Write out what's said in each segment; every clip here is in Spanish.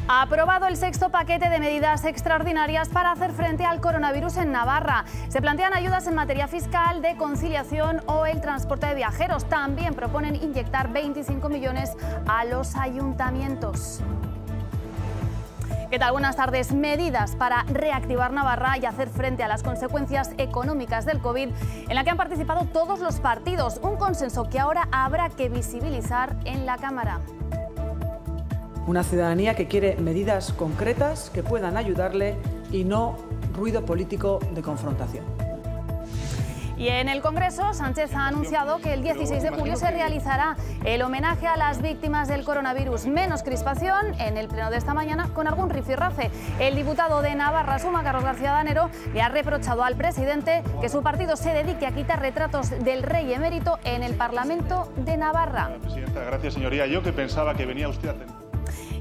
Aprobado el sexto paquete de medidas extraordinarias para hacer frente al coronavirus en Navarra. Se plantean ayudas en materia fiscal, de conciliación o el transporte de viajeros. También proponen inyectar 25 millones a los ayuntamientos. ¿Qué tal? Buenas tardes. Medidas para reactivar Navarra y hacer frente a las consecuencias económicas del COVID, en la que han participado todos los partidos. Un consenso que ahora habrá que visibilizar en la Cámara. Una ciudadanía que quiere medidas concretas que puedan ayudarle y no ruido político de confrontación. Y en el Congreso, Sánchez ha anunciado que el 16 de julio se realizará el homenaje a las víctimas del coronavirus. Menos crispación en el pleno de esta mañana con algún rifirrafe. El diputado de Navarra Suma, Carlos García Danero, le ha reprochado al presidente que su partido se dedique a quitar retratos del rey emérito en el Parlamento de Navarra. Presidenta, gracias, señoría. Yo que pensaba que venía usted a tener...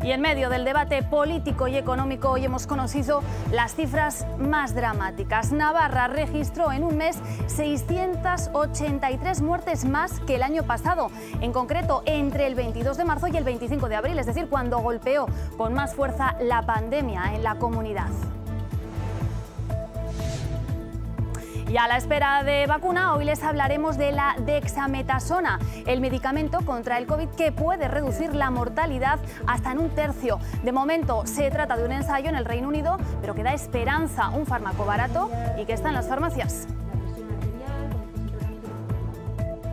Y en medio del debate político y económico, hoy hemos conocido las cifras más dramáticas. Navarra registró en un mes 683 muertes más que el año pasado. En concreto, entre el 22 de marzo y el 25 de abril, es decir, cuando golpeó con más fuerza la pandemia en la comunidad. Y a la espera de vacuna, hoy les hablaremos de la dexametasona, el medicamento contra el COVID que puede reducir la mortalidad hasta en un tercio. De momento se trata de un ensayo en el Reino Unido, pero que da esperanza, un fármaco barato y que está en las farmacias.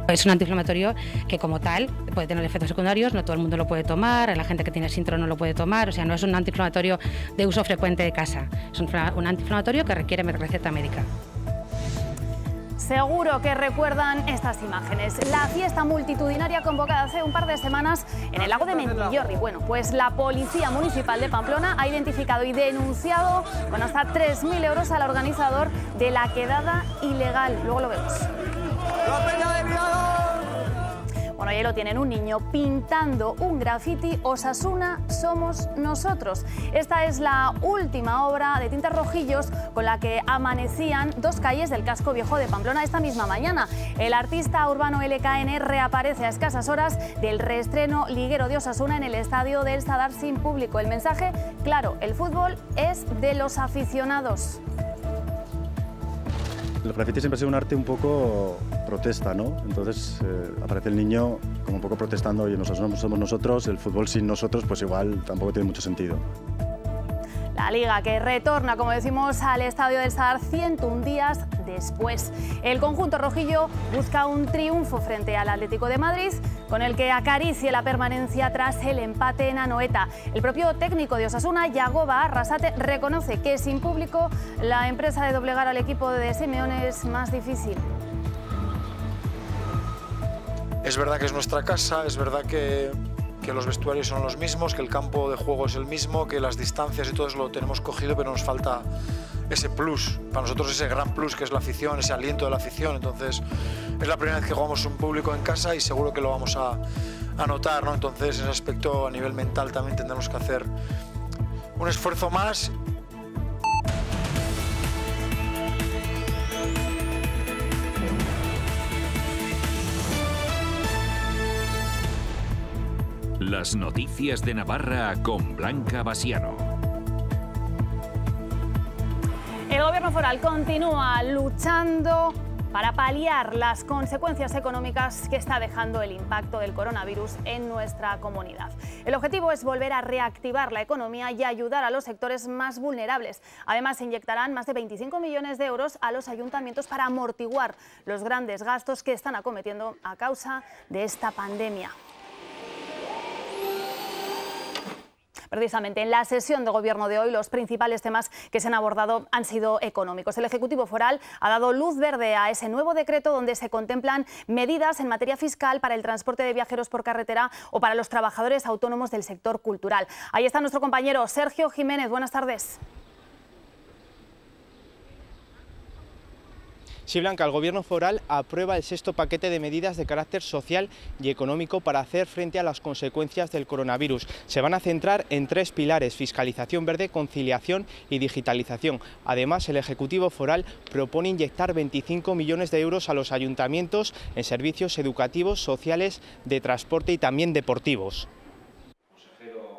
Es un antiinflamatorio que como tal puede tener efectos secundarios, no todo el mundo lo puede tomar, la gente que tiene síndrome no lo puede tomar, o sea, no es un antiinflamatorio de uso frecuente de casa, es un antiinflamatorio que requiere receta médica. Seguro que recuerdan estas imágenes. La fiesta multitudinaria convocada hace un par de semanas en el lago de Mendillorri. Bueno, pues la Policía Municipal de Pamplona ha identificado y denunciado con hasta 3.000 euros al organizador de la quedada ilegal. Luego lo vemos. Bueno, ahí lo tienen, un niño pintando un graffiti: Osasuna somos nosotros. Esta es la última obra de tintas rojillos con la que amanecían dos calles del casco viejo de Pamplona esta misma mañana. El artista urbano LKN reaparece a escasas horas del reestreno liguero de Osasuna en el estadio del Sadar sin público. El mensaje, claro, el fútbol es de los aficionados. El graffiti siempre ha sido un arte un poco protesta, ¿no? Entonces aparece el niño como un poco protestando: oye, nosotros somos nosotros, el fútbol sin nosotros pues igual tampoco tiene mucho sentido. La Liga que retorna, como decimos, al estadio del Sadar 101 días después. El conjunto rojillo busca un triunfo frente al Atlético de Madrid, con el que acaricie la permanencia tras el empate en Anoeta. El propio técnico de Osasuna, Yagoba Arrasate, reconoce que sin público la empresa de doblegar al equipo de Simeone es más difícil. Es verdad que es nuestra casa, es verdad que los vestuarios son los mismos, que el campo de juego es el mismo, que las distancias y todo eso lo tenemos cogido, pero nos falta ese plus, para nosotros ese gran plus que es la afición, ese aliento de la afición. Entonces es la primera vez que jugamos un público en casa y seguro que lo vamos a notar, ¿no? Entonces en ese aspecto a nivel mental también tendremos que hacer un esfuerzo más. Las noticias de Navarra con Blanca Basiano. El Gobierno foral continúa luchando para paliar las consecuencias económicas que está dejando el impacto del coronavirus en nuestra comunidad. El objetivo es volver a reactivar la economía y ayudar a los sectores más vulnerables. Además, se inyectarán más de 25 millones de euros a los ayuntamientos para amortiguar los grandes gastos que están acometiendo a causa de esta pandemia. Precisamente en la sesión de gobierno de hoy, los principales temas que se han abordado han sido económicos. El Ejecutivo foral ha dado luz verde a ese nuevo decreto donde se contemplan medidas en materia fiscal para el transporte de viajeros por carretera o para los trabajadores autónomos del sector cultural. Ahí está nuestro compañero Sergio Jiménez. Buenas tardes. Sí, Blanca, el Gobierno foral aprueba el sexto paquete de medidas de carácter social y económico para hacer frente a las consecuencias del coronavirus. Se van a centrar en tres pilares: fiscalización verde, conciliación y digitalización. Además, el Ejecutivo foral propone inyectar 25 millones de euros a los ayuntamientos en servicios educativos, sociales, de transporte y también deportivos.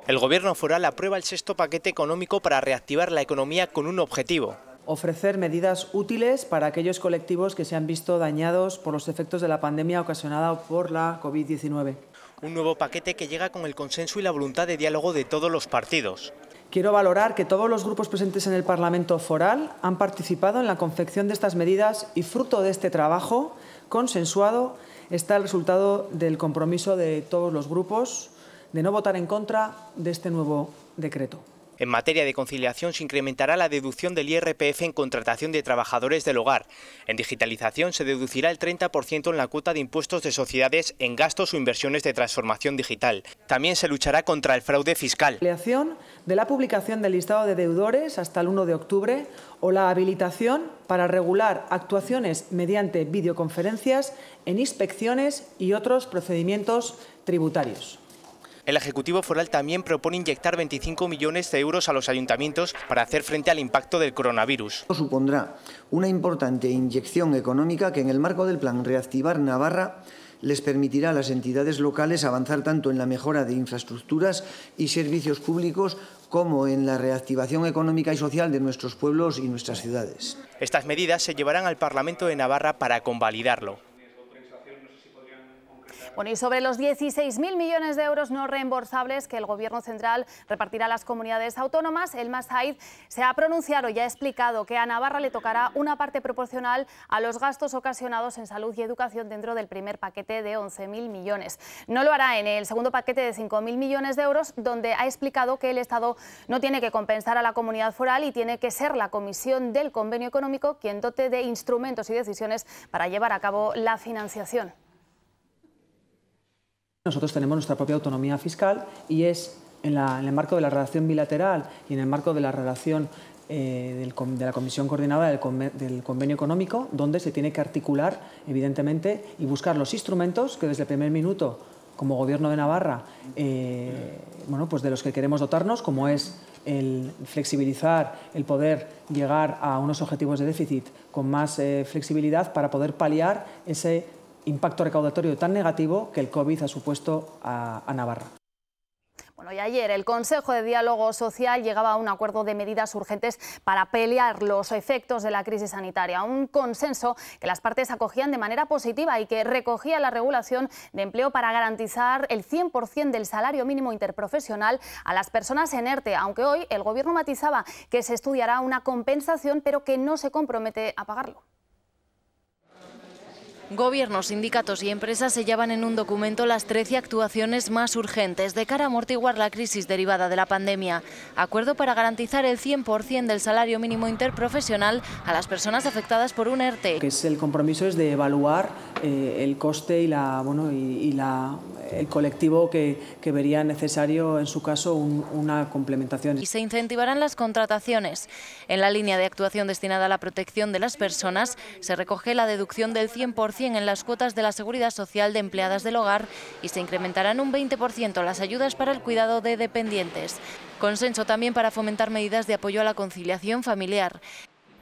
El Gobierno foral aprueba el sexto paquete económico para reactivar la economía con un objetivo: ofrecer medidas útiles para aquellos colectivos que se han visto dañados por los efectos de la pandemia ocasionada por la COVID-19. Un nuevo paquete que llega con el consenso y la voluntad de diálogo de todos los partidos. Quiero valorar que todos los grupos presentes en el Parlamento foral han participado en la confección de estas medidas y fruto de este trabajo consensuado está el resultado del compromiso de todos los grupos de no votar en contra de este nuevo decreto. En materia de conciliación se incrementará la deducción del IRPF en contratación de trabajadores del hogar. En digitalización se deducirá el 30% en la cuota de impuestos de sociedades en gastos o inversiones de transformación digital. También se luchará contra el fraude fiscal. La ampliación de la publicación del listado de deudores hasta el 1 de octubre o la habilitación para regular actuaciones mediante videoconferencias en inspecciones y otros procedimientos tributarios. El Ejecutivo foral también propone inyectar 25 millones de euros a los ayuntamientos para hacer frente al impacto del coronavirus. Supondrá una importante inyección económica que en el marco del plan Reactivar Navarra les permitirá a las entidades locales avanzar tanto en la mejora de infraestructuras y servicios públicos como en la reactivación económica y social de nuestros pueblos y nuestras ciudades. Estas medidas se llevarán al Parlamento de Navarra para convalidarlo. Bueno, y sobre los 16.000 millones de euros no reembolsables que el Gobierno central repartirá a las comunidades autónomas, el Massaid se ha pronunciado y ha explicado que a Navarra le tocará una parte proporcional a los gastos ocasionados en salud y educación dentro del primer paquete de 11.000 millones. No lo hará en el segundo paquete de 5.000 millones de euros, donde ha explicado que el Estado no tiene que compensar a la comunidad foral y tiene que ser la Comisión del Convenio Económico quien dote de instrumentos y decisiones para llevar a cabo la financiación. Nosotros tenemos nuestra propia autonomía fiscal y es en el marco de la relación bilateral y en el marco de la relación de la Comisión Coordinadora del Convenio Económico donde se tiene que articular, evidentemente, y buscar los instrumentos que desde el primer minuto, como Gobierno de Navarra, pues de los que queremos dotarnos, como es el flexibilizar, el poder llegar a unos objetivos de déficit con más flexibilidad para poder paliar ese impacto recaudatorio tan negativo que el COVID ha supuesto a Navarra. Bueno, y ayer el Consejo de Diálogo Social llegaba a un acuerdo de medidas urgentes para paliar los efectos de la crisis sanitaria. Un consenso que las partes acogían de manera positiva y que recogía la regulación de empleo para garantizar el 100% del salario mínimo interprofesional a las personas en ERTE, aunque hoy el Gobierno matizaba que se estudiará una compensación, pero que no se compromete a pagarlo. Gobiernos, sindicatos y empresas sellaban en un documento las 13 actuaciones más urgentes de cara a amortiguar la crisis derivada de la pandemia. Acuerdo para garantizar el 100% del salario mínimo interprofesional a las personas afectadas por un ERTE. El compromiso es de evaluar el coste y el colectivo que vería necesario, en su caso, una complementación. Y se incentivarán las contrataciones. En la línea de actuación destinada a la protección de las personas se recoge la deducción del 100% en las cuotas de la Seguridad Social de empleadas del hogar y se incrementarán un 20% las ayudas para el cuidado de dependientes. Consenso también para fomentar medidas de apoyo a la conciliación familiar.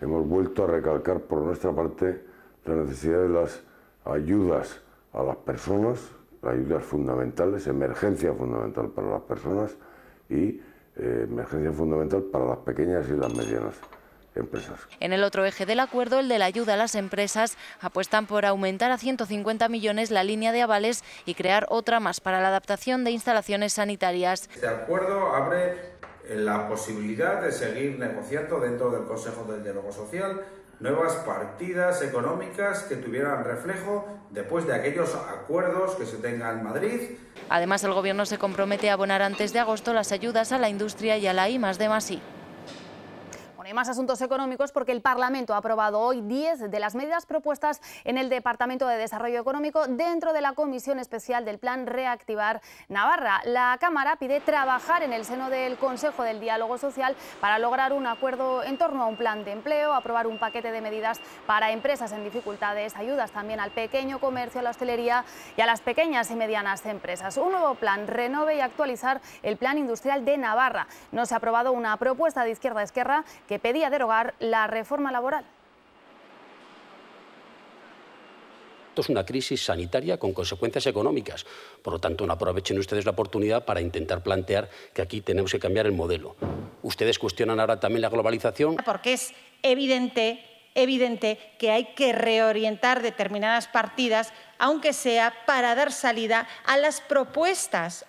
Hemos vuelto a recalcar por nuestra parte la necesidad de las ayudas a las personas, ayudas fundamentales, emergencia fundamental para las personas y emergencia fundamental para las pequeñas y las medianas empresas. En el otro eje del acuerdo, el de la ayuda a las empresas, apuestan por aumentar a 150 millones la línea de avales y crear otra más para la adaptación de instalaciones sanitarias. Este acuerdo abre la posibilidad de seguir negociando dentro del Consejo del Diálogo Social nuevas partidas económicas que tuvieran reflejo después de aquellos acuerdos que se tengan en Madrid. Además, el Gobierno se compromete a abonar antes de agosto las ayudas a la industria y a la I+D+I. Y más asuntos económicos porque el Parlamento ha aprobado hoy 10 de las medidas propuestas en el Departamento de Desarrollo Económico dentro de la Comisión Especial del Plan Reactivar Navarra. La Cámara pide trabajar en el seno del Consejo del Diálogo Social para lograr un acuerdo en torno a un plan de empleo, aprobar un paquete de medidas para empresas en dificultades, ayudas también al pequeño comercio, a la hostelería y a las pequeñas y medianas empresas. Un nuevo plan renove y actualizar el Plan Industrial de Navarra. No se ha aprobado una propuesta de Izquierda Esquerra que pedía derogar la reforma laboral. Esto es una crisis sanitaria con consecuencias económicas. Por lo tanto, no aprovechen ustedes la oportunidad para intentar plantear que aquí tenemos que cambiar el modelo. Ustedes cuestionan ahora también la globalización. Porque es evidente que hay que reorientar determinadas partidas, aunque sea para dar salida a las propuestas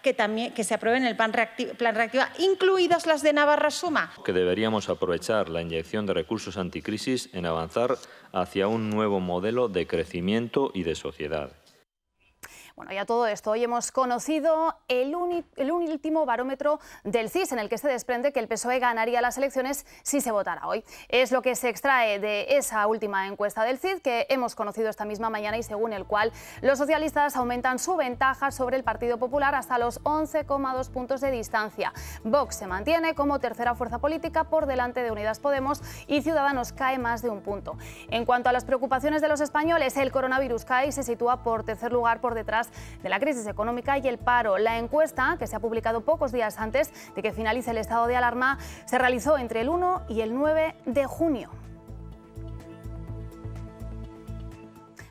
que se aprueben en el Plan Reactiva, incluidas las de Navarra Suma. Que deberíamos aprovechar la inyección de recursos anticrisis en avanzar hacia un nuevo modelo de crecimiento y de sociedad. Bueno, ya todo esto, hoy hemos conocido el último barómetro del CIS, en el que se desprende que el PSOE ganaría las elecciones si se votara hoy. Es lo que se extrae de esa última encuesta del CIS que hemos conocido esta misma mañana y según el cual los socialistas aumentan su ventaja sobre el Partido Popular hasta los 11,2 puntos de distancia. Vox se mantiene como tercera fuerza política por delante de Unidas Podemos y Ciudadanos cae más de un punto. En cuanto a las preocupaciones de los españoles, el coronavirus cae y se sitúa por tercer lugar por detrás de la crisis económica y el paro. La encuesta, que se ha publicado pocos días antes de que finalice el estado de alarma, se realizó entre el 1 y el 9 de junio.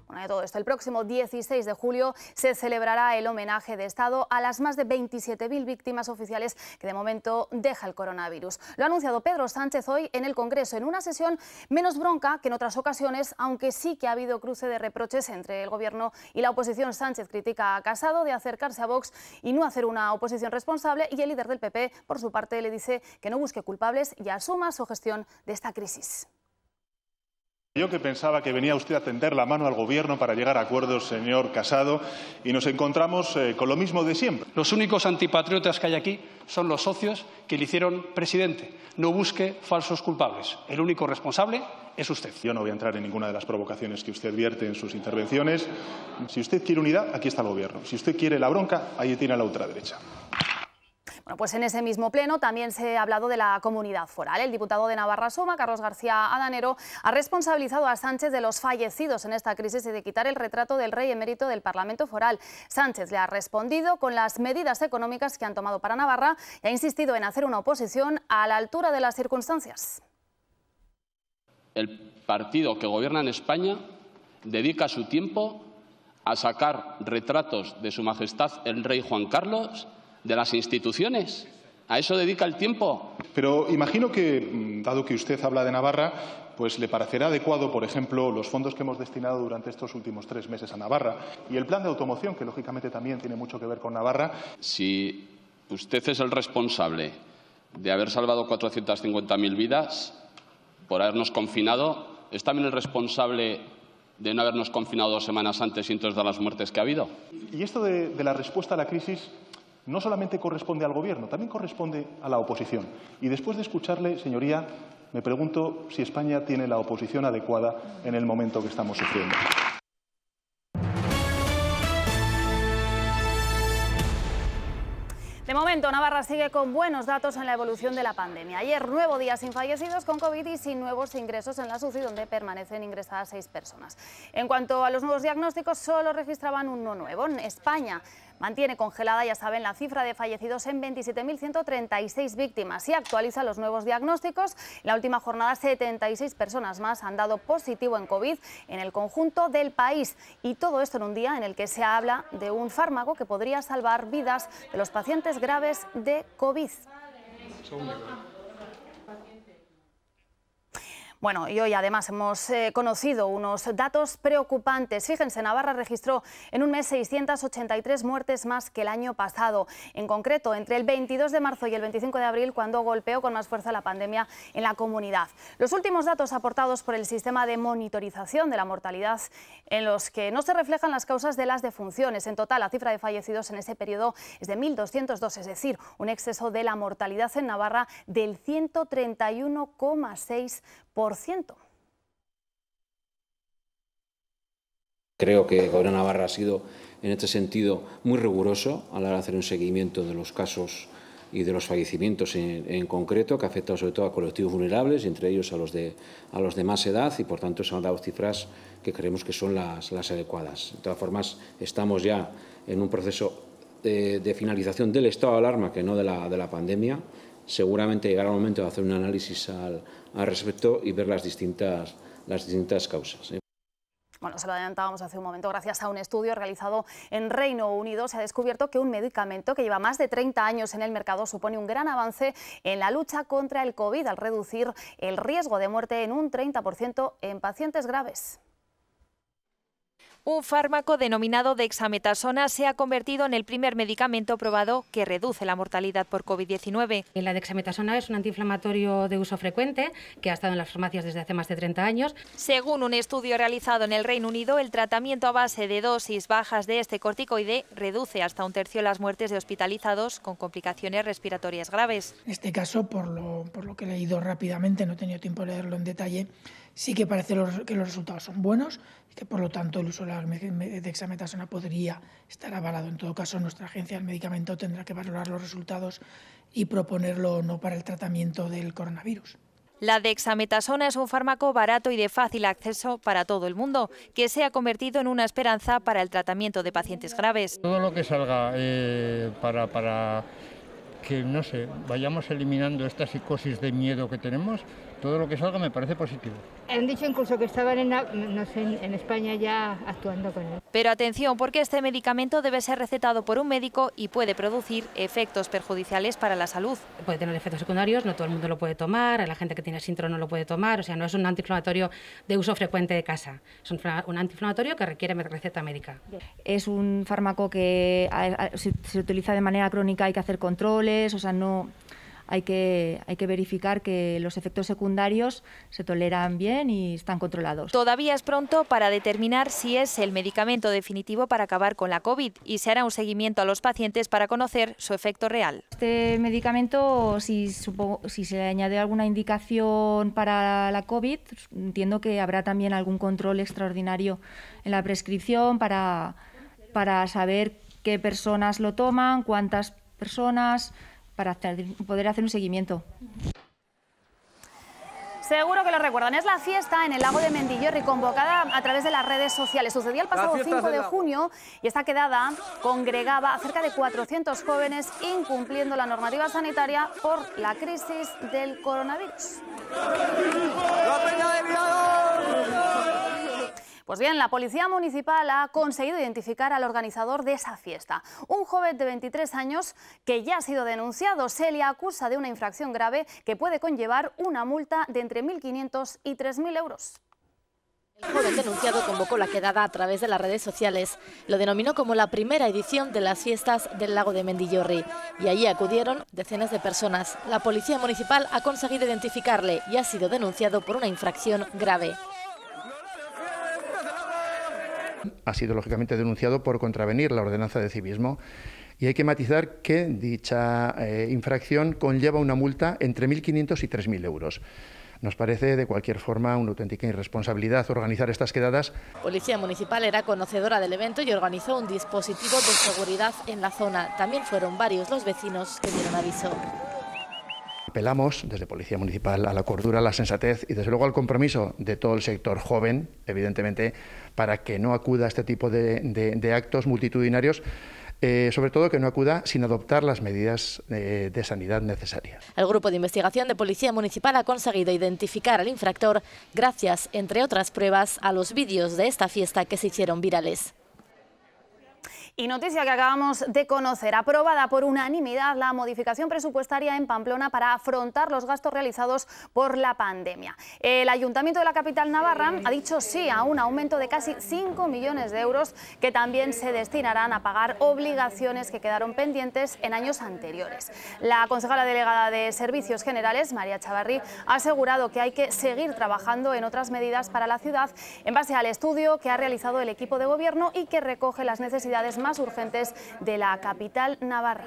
Bueno, de todo esto, el próximo 16 de julio se celebrará el homenaje de Estado a las más de 27.000 víctimas oficiales que de momento deja el coronavirus. Lo ha anunciado Pedro Sánchez hoy en el Congreso, en una sesión menos bronca que en otras ocasiones, aunque sí que ha habido cruce de reproches entre el Gobierno y la oposición. Sánchez critica a Casado de acercarse a Vox y no hacer una oposición responsable, y el líder del PP, por su parte, le dice que no busque culpables y asuma su gestión de esta crisis. Yo que pensaba que venía usted a tender la mano al Gobierno para llegar a acuerdos, señor Casado, y nos encontramos con lo mismo de siempre. Los únicos antipatriotas que hay aquí son los socios que le hicieron presidente. No busque falsos culpables. El único responsable es usted. Yo no voy a entrar en ninguna de las provocaciones que usted vierte en sus intervenciones. Si usted quiere unidad, aquí está el Gobierno. Si usted quiere la bronca, ahí tiene a la ultraderecha. Bueno, pues en ese mismo pleno también se ha hablado de la comunidad foral. El diputado de Navarra Suma, Carlos García Adanero, ha responsabilizado a Sánchez de los fallecidos en esta crisis y de quitar el retrato del rey emérito del Parlamento foral. Sánchez le ha respondido con las medidas económicas que han tomado para Navarra y ha insistido en hacer una oposición a la altura de las circunstancias. El partido que gobierna en España dedica su tiempo a sacar retratos de Su Majestad el Rey Juan Carlos de las instituciones. ¿A eso dedica el tiempo? Pero imagino que, dado que usted habla de Navarra, pues le parecerá adecuado, por ejemplo, los fondos que hemos destinado durante estos últimos 3 meses a Navarra y el plan de automoción, que lógicamente también tiene mucho que ver con Navarra. Si usted es el responsable de haber salvado 450.000 vidas por habernos confinado, ¿es también el responsable de no habernos confinado 2 semanas antes y entonces de las muertes que ha habido? Y esto de la respuesta a la crisis no solamente corresponde al Gobierno, también corresponde a la oposición. Y después de escucharle, señoría, me pregunto si España tiene la oposición adecuada en el momento que estamos sufriendo. De momento, Navarra sigue con buenos datos en la evolución de la pandemia. Ayer, nuevo día sin fallecidos con COVID y sin nuevos ingresos en la UCI, donde permanecen ingresadas 6 personas. En cuanto a los nuevos diagnósticos, solo registraban uno nuevo. En España mantiene congelada, ya saben, la cifra de fallecidos en 27.136 víctimas y actualiza los nuevos diagnósticos. En la última jornada, 76 personas más han dado positivo en COVID en el conjunto del país. Y todo esto en un día en el que se habla de un fármaco que podría salvar vidas de los pacientes graves de COVID. Bueno, y hoy además hemos conocido unos datos preocupantes. Fíjense, Navarra registró en un mes 683 muertes más que el año pasado. En concreto, entre el 22 de marzo y el 25 de abril, cuando golpeó con más fuerza la pandemia en la comunidad. Los últimos datos aportados por el sistema de monitorización de la mortalidad, en los que no se reflejan las causas de las defunciones. En total, la cifra de fallecidos en ese periodo es de 1.202, es decir, un exceso de la mortalidad en Navarra del 131,6%. Creo que el Gobierno de Navarra ha sido, en este sentido, muy riguroso a la hora de hacer un seguimiento de los casos y de los fallecimientos en concreto, que ha afectado sobre todo a colectivos vulnerables, entre ellos a los de más edad, y por tanto se han dado cifras que creemos que son las adecuadas. De todas formas, estamos ya en un proceso de finalización del estado de alarma, que no de la pandemia. Seguramente llegará el momento de hacer un análisis al respecto y ver las distintas causas. Bueno, se lo adelantábamos hace un momento. Gracias a un estudio realizado en Reino Unido se ha descubierto que un medicamento que lleva más de 30 años en el mercado supone un gran avance en la lucha contra el COVID al reducir el riesgo de muerte en un 30% en pacientes graves. Un fármaco denominado dexametasona se ha convertido en el primer medicamento probado que reduce la mortalidad por COVID-19. La dexametasona es un antiinflamatorio de uso frecuente que ha estado en las farmacias desde hace más de 30 años. Según un estudio realizado en el Reino Unido, el tratamiento a base de dosis bajas de este corticoide reduce hasta un tercio las muertes de hospitalizados con complicaciones respiratorias graves. En este caso, por lo que he leído rápidamente, no he tenido tiempo de leerlo en detalle, sí que parece que los resultados son buenos y que por lo tanto el uso de la dexametasona podría estar avalado. En todo caso, nuestra agencia del medicamento tendrá que valorar los resultados y proponerlo o no para el tratamiento del coronavirus. La dexametasona es un fármaco barato y de fácil acceso para todo el mundo, que se ha convertido en una esperanza para el tratamiento de pacientes graves. Todo lo que salga para que, no sé, vayamos eliminando esta psicosis de miedo que tenemos, todo lo que salga me parece positivo. Han dicho incluso que estaban en España ya actuando con él. Pero atención, porque este medicamento debe ser recetado por un médico y puede producir efectos perjudiciales para la salud. Puede tener efectos secundarios, no todo el mundo lo puede tomar, la gente que tiene síndrome no lo puede tomar, o sea, no es un antiinflamatorio de uso frecuente de casa, es un antiinflamatorio que requiere receta médica. Es un fármaco que se utiliza de manera crónica, hay que hacer controles, o sea, no... Hay que verificar que los efectos secundarios se toleran bien y están controlados. Todavía es pronto para determinar si es el medicamento definitivo para acabar con la COVID y se hará un seguimiento a los pacientes para conocer su efecto real. Este medicamento, si se le añade alguna indicación para la COVID, entiendo que habrá también algún control extraordinario en la prescripción para saber qué personas lo toman, cuántas personas, para poder hacer un seguimiento. Seguro que lo recuerdan, es la fiesta en el lago de Mendillorri, convocada a través de las redes sociales. Sucedía el pasado 5 de junio y esta quedada congregaba a cerca de 400 jóvenes incumpliendo la normativa sanitaria por la crisis del coronavirus. Pues bien, la Policía Municipal ha conseguido identificar al organizador de esa fiesta. Un joven de 23 años que ya ha sido denunciado. Se le acusa de una infracción grave que puede conllevar una multa de entre 1.500 y 3.000 euros. El joven denunciado convocó la quedada a través de las redes sociales. Lo denominó como la primera edición de las fiestas del lago de Mendillorri. Y allí acudieron decenas de personas. La Policía Municipal ha conseguido identificarle y ha sido denunciado por una infracción grave. Ha sido lógicamente denunciado por contravenir la ordenanza de civismo y hay que matizar que dicha infracción conlleva una multa entre 1.500 y 3.000 euros. Nos parece de cualquier forma una auténtica irresponsabilidad organizar estas quedadas. Policía Municipal era conocedora del evento y organizó un dispositivo de seguridad en la zona. También fueron varios los vecinos que dieron aviso. Apelamos desde Policía Municipal a la cordura, a la sensatez y desde luego al compromiso de todo el sector joven, evidentemente, para que no acuda a este tipo de actos multitudinarios, sobre todo que no acuda sin adoptar las medidas de sanidad necesarias. El grupo de investigación de Policía Municipal ha conseguido identificar al infractor gracias, entre otras pruebas, a los vídeos de esta fiesta que se hicieron virales. Y noticia que acabamos de conocer, aprobada por unanimidad la modificación presupuestaria en Pamplona para afrontar los gastos realizados por la pandemia. El Ayuntamiento de la capital navarra ha dicho sí a un aumento de casi 5 millones de euros que también se destinarán a pagar obligaciones que quedaron pendientes en años anteriores. La concejala delegada de Servicios Generales, María Chavarri, ha asegurado que hay que seguir trabajando en otras medidas para la ciudad en base al estudio que ha realizado el equipo de gobierno y que recoge las necesidades más urgentes de la capital navarra.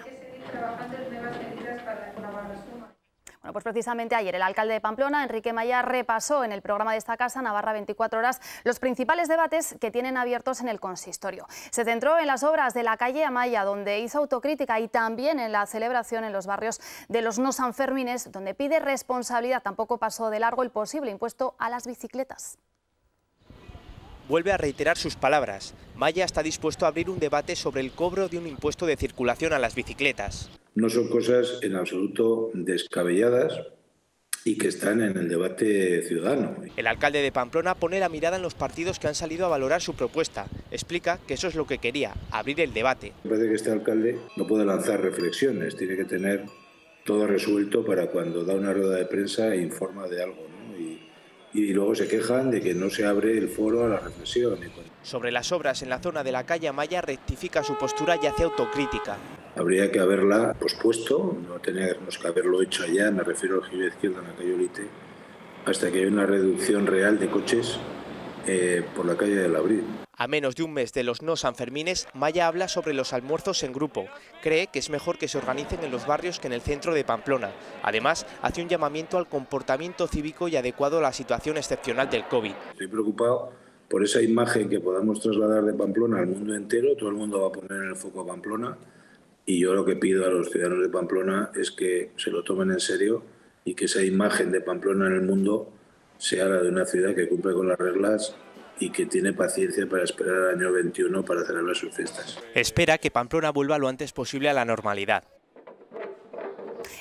Bueno, pues precisamente ayer el alcalde de Pamplona, Enrique Maya, repasó en el programa de esta casa, Navarra 24 horas, los principales debates que tienen abiertos en el consistorio. Se centró en las obras de la calle Amaya, donde hizo autocrítica, y también en la celebración en los barrios de los no sanfermines, donde pide responsabilidad. Tampoco pasó de largo el posible impuesto a las bicicletas. Vuelve a reiterar sus palabras. Maya está dispuesto a abrir un debate sobre el cobro de un impuesto de circulación a las bicicletas. No son cosas en absoluto descabelladas y que están en el debate ciudadano. El alcalde de Pamplona pone la mirada en los partidos que han salido a valorar su propuesta. Explica que eso es lo que quería, abrir el debate. Me parece que este alcalde no puede lanzar reflexiones, tiene que tener todo resuelto para cuando da una rueda de prensa e informa de algo, ¿no? Y luego se quejan de que no se abre el foro a la reflexión. Sobre las obras en la zona de la calle Amaya rectifica su postura y hace autocrítica. Habría que haberla pospuesto, no teníamos que haberlo hecho allá, me refiero al giro izquierdo en la calle Olite, hasta que haya una reducción real de coches por la calle del Abril. A menos de un mes de los no sanfermines, Maya habla sobre los almuerzos en grupo. Cree que es mejor que se organicen en los barrios que en el centro de Pamplona. Además, hace un llamamiento al comportamiento cívico y adecuado a la situación excepcional del COVID. Estoy preocupado por esa imagen que podamos trasladar de Pamplona al mundo entero. Todo el mundo va a poner en el foco a Pamplona. Y yo lo que pido a los ciudadanos de Pamplona es que se lo tomen en serio y que esa imagen de Pamplona en el mundo sea la de una ciudad que cumple con las reglas y que tiene paciencia para esperar al año 21 para celebrar sus fiestas. Espera que Pamplona vuelva lo antes posible a la normalidad.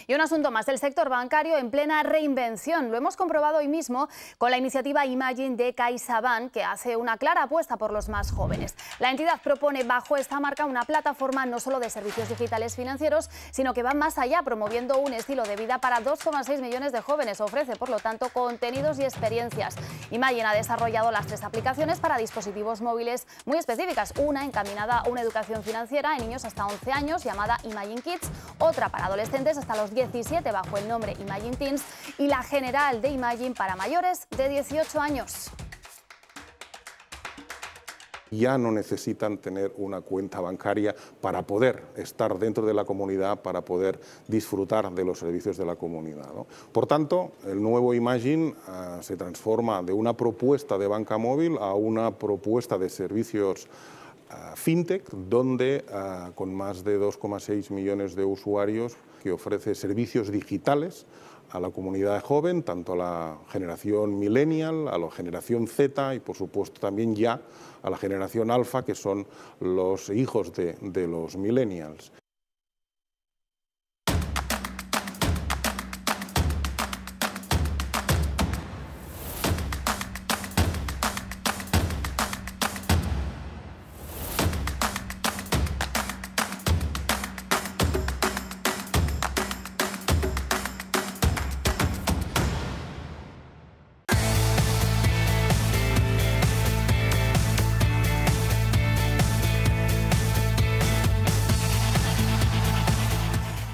Y un asunto más, el sector bancario en plena reinvención. Lo hemos comprobado hoy mismo con la iniciativa Imagine de CaixaBank, que hace una clara apuesta por los más jóvenes. La entidad propone bajo esta marca una plataforma no solo de servicios digitales financieros, sino que va más allá, promoviendo un estilo de vida para 2,6 millones de jóvenes. Ofrece, por lo tanto, contenidos y experiencias. Imagine ha desarrollado las 3 aplicaciones para dispositivos móviles muy específicas. Una encaminada a una educación financiera en niños hasta 11 años, llamada Imagine Kids. Otra para adolescentes hasta los 17 bajo el nombre Imagine Teens y la general de Imagine para mayores de 18 años. Ya no necesitan tener una cuenta bancaria para poder estar dentro de la comunidad, para poder disfrutar de los servicios de la comunidad, ¿no? Por tanto, el nuevo Imagine se transforma de una propuesta de banca móvil a una propuesta de servicios fintech, donde con más de 2,6 millones de usuarios, que ofrece servicios digitales a la comunidad joven, tanto a la generación millennial, a la generación Z y por supuesto también ya a la generación alfa, que son los hijos de los millennials.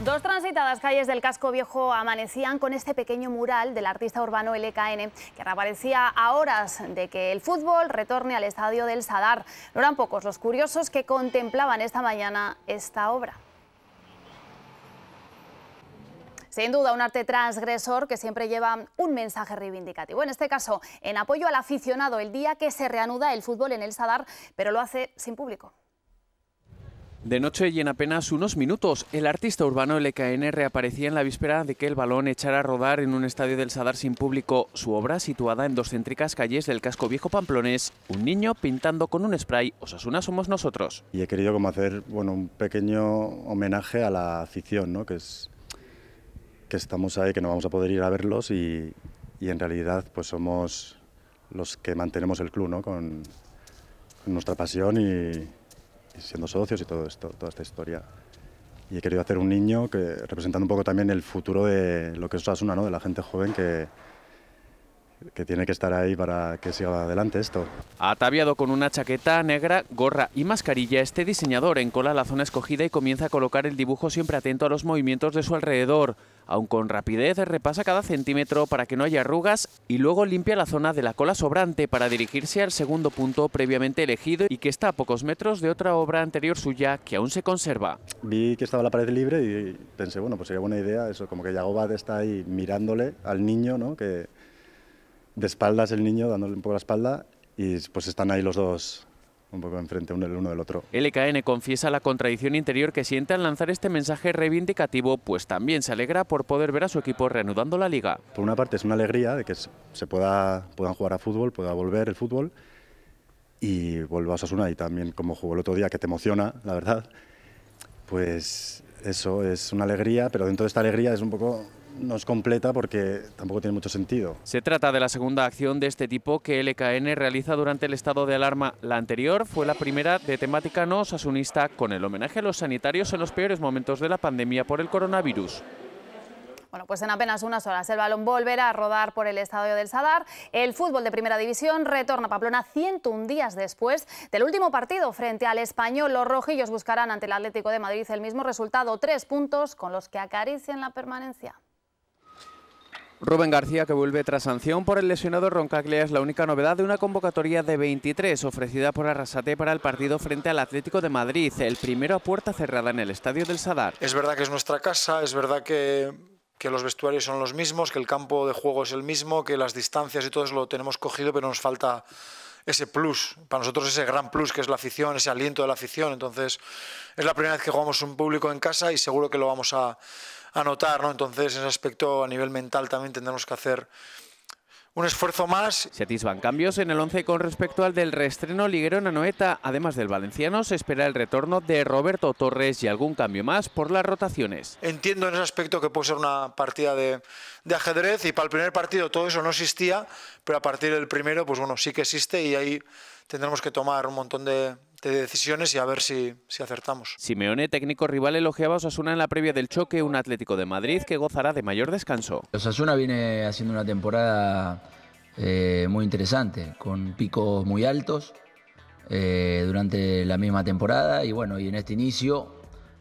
Dos transitadas calles del casco viejo amanecían con este pequeño mural del artista urbano LKN, que reaparecía a horas de que el fútbol retorne al estadio del Sadar. No eran pocos los curiosos que contemplaban esta mañana esta obra. Sin duda, un arte transgresor que siempre lleva un mensaje reivindicativo. En este caso, en apoyo al aficionado el día que se reanuda el fútbol en el Sadar, pero lo hace sin público. De noche y en apenas unos minutos, el artista urbano LKN reaparecía en la víspera de que el balón echara a rodar en un estadio del Sadar sin público. Su obra, situada en 2 céntricas calles del casco viejo pamplonés, un niño pintando con un spray Osasuna somos nosotros. Y he querido como hacer un pequeño homenaje a la afición, ¿no? que estamos ahí, que no vamos a poder ir a verlos y en realidad pues somos los que mantenemos el club, ¿no? con nuestra pasión y siendo socios y todo esto, toda esta historia. Y he querido hacer un niño que representando un poco también el futuro de lo que es Osasuna, ¿no? De la gente joven que tiene que estar ahí para que siga adelante esto. Ataviado con una chaqueta negra, gorra y mascarilla, este diseñador encola la zona escogida y comienza a colocar el dibujo siempre atento a los movimientos de su alrededor. Aun con rapidez repasa cada centímetro para que no haya arrugas y luego limpia la zona de la cola sobrante para dirigirse al segundo punto previamente elegido y que está a pocos metros de otra obra anterior suya que aún se conserva. Vi que estaba la pared libre y pensé, bueno, pues sería buena idea eso, como que Yagobat está ahí mirándole al niño, ¿no? Que de espaldas el niño, dándole un poco la espalda y pues están ahí los dos un poco enfrente el uno del otro. LKN confiesa la contradicción interior que siente al lanzar este mensaje reivindicativo, pues también se alegra por poder ver a su equipo reanudando la liga. Por una parte es una alegría de que puedan jugar a fútbol, pueda volver el fútbol y vuelva a Osasuna y también como jugó el otro día, que te emociona, la verdad, pues eso es una alegría, pero dentro de esta alegría es un poco no es completa porque tampoco tiene mucho sentido. Se trata de la segunda acción de este tipo que LKN realiza durante el estado de alarma. La anterior fue la primera de temática no osasunista, con el homenaje a los sanitarios en los peores momentos de la pandemia por el coronavirus. Bueno, pues en apenas unas horas el balón volverá a rodar por el estadio del Sadar. El fútbol de Primera División retorna a Pamplona 101 días después del último partido frente al Español. Los rojillos buscarán ante el Atlético de Madrid el mismo resultado, 3 puntos con los que acarician la permanencia. Rubén García, que vuelve tras sanción por el lesionado Roncaglia, es la única novedad de una convocatoria de 23 ofrecida por Arrasate para el partido frente al Atlético de Madrid, el primero a puerta cerrada en el estadio del Sadar. Es verdad que es nuestra casa, es verdad que los vestuarios son los mismos, que el campo de juego es el mismo, que las distancias y todo eso lo tenemos cogido, pero nos falta ese plus, para nosotros ese gran plus que es la afición, ese aliento de la afición. Entonces es la primera vez que jugamos un público en casa y seguro que lo vamos a notar, ¿no? Entonces en ese aspecto a nivel mental también tendremos que hacer un esfuerzo más. Se atisban cambios en el 11 con respecto al del reestreno liguero en Anoeta. Además del valenciano, se espera el retorno de Roberto Torres y algún cambio más por las rotaciones. Entiendo en ese aspecto que puede ser una partida de ajedrez, y para el primer partido todo eso no existía, pero a partir del primero, pues bueno, sí que existe, y ahí tendremos que tomar un montón de decisiones y a ver si acertamos. Simeone, técnico rival, elogiaba a Osasuna en la previa del choque, un Atlético de Madrid que gozará de mayor descanso. Osasuna viene haciendo una temporada muy interesante, con picos muy altos durante la misma temporada, y bueno, y en este inicio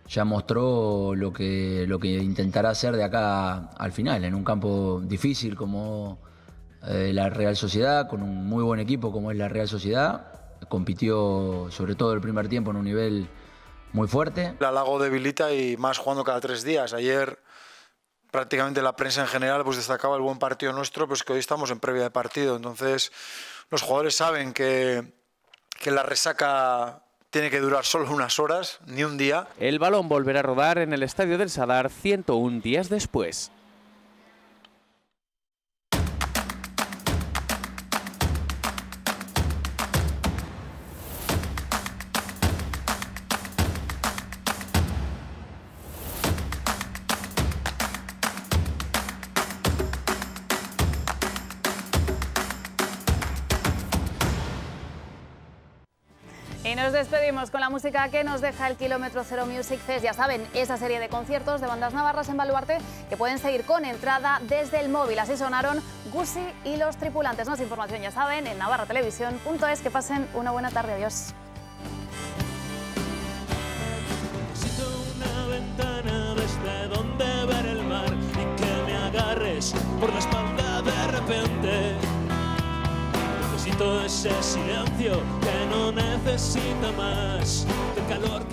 ya mostró lo que intentará hacer de acá al final, en un campo difícil como la Real Sociedad, con un muy buen equipo como es la Real Sociedad. Compitió sobre todo el primer tiempo en un nivel muy fuerte. La Lago debilita, y más jugando cada 3 días. Ayer prácticamente la prensa en general pues destacaba el buen partido nuestro, pues que hoy estamos en previa de partido. Entonces los jugadores saben que la resaca tiene que durar solo unas horas, ni un día. El balón volverá a rodar en el estadio del Sadar 101 días después. Y nos despedimos con la música que nos deja el Kilómetro Cero Music Fest. Ya saben, esa serie de conciertos de bandas navarras en Baluarte que pueden seguir con entrada desde el móvil. Así sonaron Gusi y Los Tripulantes. Más información, ya saben, en navarratelevisión.es. Que pasen una buena tarde. Adiós. Necesito una ventana desde donde ver el mar y que me agarres por la espalda de repente. Necesito ese silencio que no necesita más del calor que